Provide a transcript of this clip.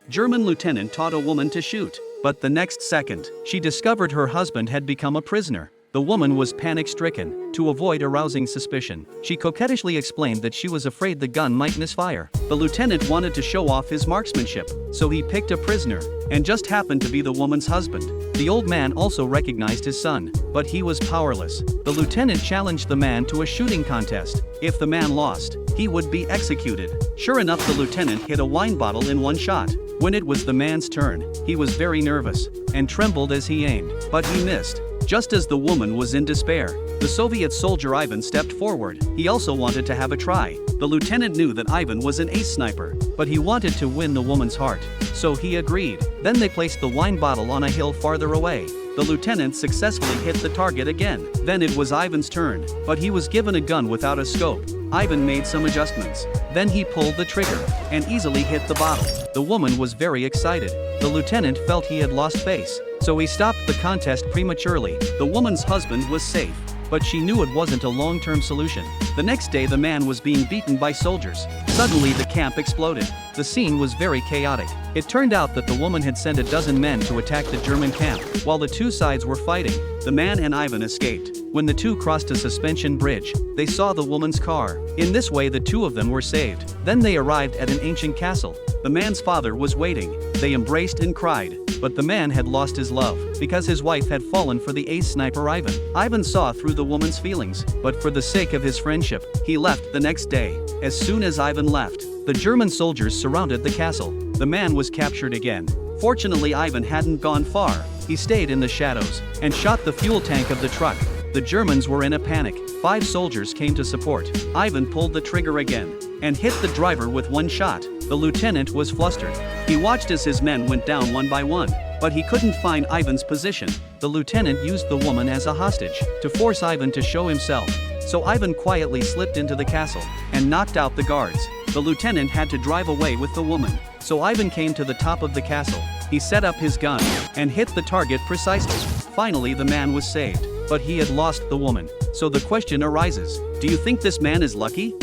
German lieutenant taught a woman to shoot. But the next second, she discovered her husband had become a prisoner. The woman was panic-stricken. To avoid arousing suspicion, she coquettishly explained that she was afraid the gun might misfire. The lieutenant wanted to show off his marksmanship, so he picked a prisoner, and just happened to be the woman's husband. The old man also recognized his son, but he was powerless. The lieutenant challenged the man to a shooting contest. If the man lost, he would be executed. Sure enough, the lieutenant hit a wine bottle in one shot. When it was the man's turn, he was very nervous, and trembled as he aimed, but he missed. Just as the woman was in despair, the Soviet soldier Ivan stepped forward. He also wanted to have a try. The lieutenant knew that Ivan was an ace sniper, but he wanted to win the woman's heart, so he agreed. Then they placed the wine bottle on a hill farther away. The lieutenant successfully hit the target again. Then it was Ivan's turn, but he was given a gun without a scope. Ivan made some adjustments. Then he pulled the trigger, and easily hit the bottle. The woman was very excited. The lieutenant felt he had lost face, so he stopped the contest prematurely. The woman's husband was safe, but she knew it wasn't a long-term solution. The next day the man was being beaten by soldiers. Suddenly the camp exploded. The scene was very chaotic. It turned out that the woman had sent a dozen men to attack the German camp. While the two sides were fighting, the man and Ivan escaped. When the two crossed a suspension bridge, they saw the woman's car. In this way the two of them were saved. Then they arrived at an ancient castle. The man's father was waiting. They embraced and cried. But the man had lost his love, because his wife had fallen for the ace sniper Ivan. Ivan saw through the woman's feelings, but for the sake of his friendship, he left the next day. As soon as Ivan left, the German soldiers surrounded the castle. The man was captured again. Fortunately, Ivan hadn't gone far. He stayed in the shadows, and shot the fuel tank of the truck. The Germans were in a panic. 5 soldiers came to support. Ivan pulled the trigger again, and hit the driver with one shot. The lieutenant was flustered. He watched as his men went down one by one, but he couldn't find Ivan's position. The lieutenant used the woman as a hostage, to force Ivan to show himself. So Ivan quietly slipped into the castle, and knocked out the guards. The lieutenant had to drive away with the woman, so Ivan came to the top of the castle. He set up his gun, and hit the target precisely. Finally the man was saved, but he had lost the woman. So the question arises, do you think this man is lucky?